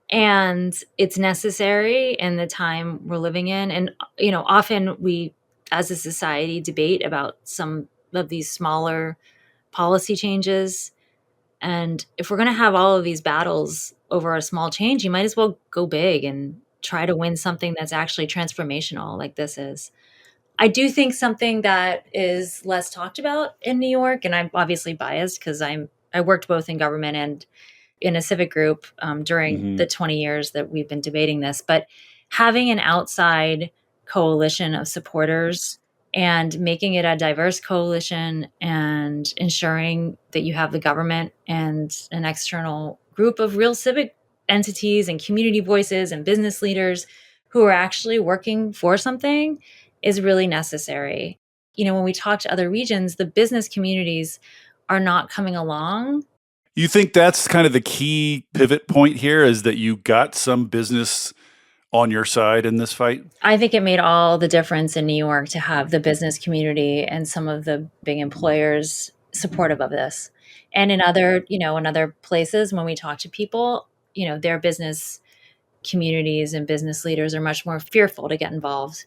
and it's necessary in the time we're living in. And, often we, as a society, debate about some of these smaller policy changes. And if we're going to have all of these battles over a small change, you might as well go big and try to win something that's actually transformational like this is. I do think something that is less talked about in New York, and I'm obviously biased because I worked both in government and in a civic group during the 20 years that we've been debating this, but having an outside coalition of supporters and making it a diverse coalition and ensuring that you have the government and an external group of real civic entities and community voices and business leaders who are actually working for something is really necessary. When we talk to other regions, the business communities are not coming along. You think that's kind of the key pivot point here, is that you got some business on your side in this fight? I think it made all the difference in New York to have the business community and some of the big employers supportive of this. And in other places, when we talk to people, their business communities and business leaders are much more fearful to get involved.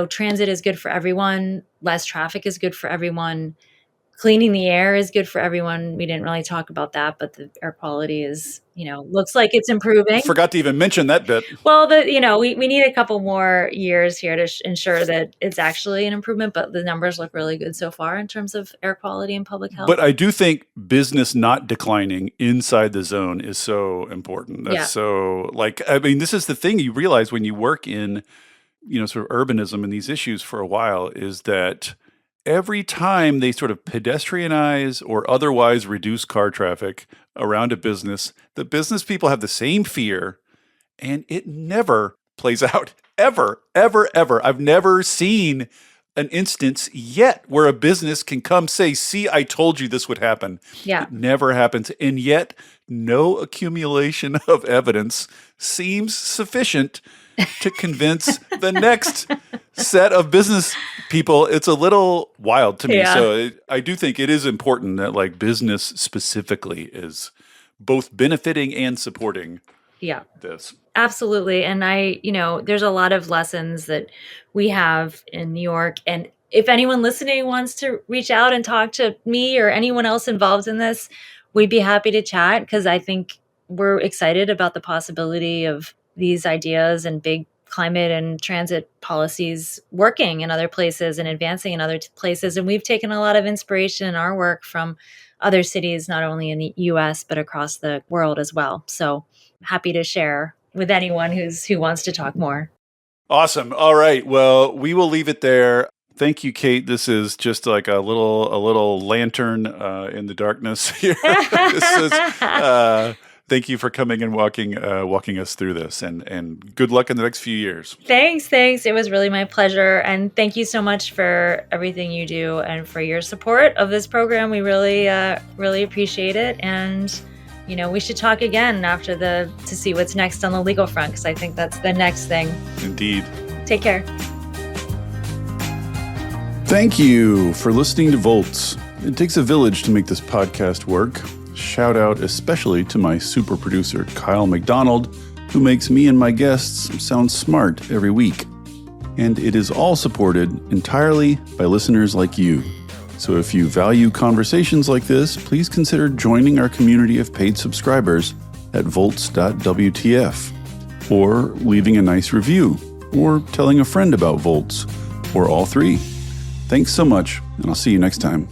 Transit is good for everyone. Less traffic is good for everyone. Cleaning the air is good for everyone. We didn't really talk about that, but the air quality is, looks like it's improving. Forgot to even mention that bit. Well, we need a couple more years here to ensure that it's actually an improvement, but the numbers look really good so far in terms of air quality and public health. But I do think business not declining inside the zone is so important. That's so, this is the thing you realize when you work in, sort of urbanism and these issues for a while, is that every time they sort of pedestrianize or otherwise reduce car traffic around a business, the business people have the same fear, and it never plays out. Ever, ever, ever. I've never seen an instance yet where a business can come say, see, I told you this would happen. Yeah. It never happens. And yet, no accumulation of evidence seems sufficient to convince the next set of business people. It's a little wild to me. Yeah. So I do think it is important that business specifically is both benefiting and supporting this. Absolutely. And there's a lot of lessons that we have in New York. And if anyone listening wants to reach out and talk to me or anyone else involved in this, we'd be happy to chat, because I think we're excited about the possibility of these ideas and big climate and transit policies working in other places and advancing in other places. And we've taken a lot of inspiration in our work from other cities, not only in the US, but across the world as well. So happy to share with anyone who wants to talk more. Awesome. All right. Well, we will leave it there. Thank you, Kate. This is just like a little lantern in the darkness here. Thank you for coming and walking us through this, and good luck in the next few years. Thanks. It was really my pleasure. And thank you so much for everything you do and for your support of this program. We really appreciate it. And, we should talk again to see what's next on the legal front, because I think that's the next thing. Indeed. Take care. Thank you for listening to Volts. It takes a village to make this podcast work. Shout out especially to my super producer, Kyle McDonald, who makes me and my guests sound smart every week. And it is all supported entirely by listeners like you. So if you value conversations like this, please consider joining our community of paid subscribers at volts.wtf, or leaving a nice review, or telling a friend about Volts, or all three. Thanks so much, and I'll see you next time.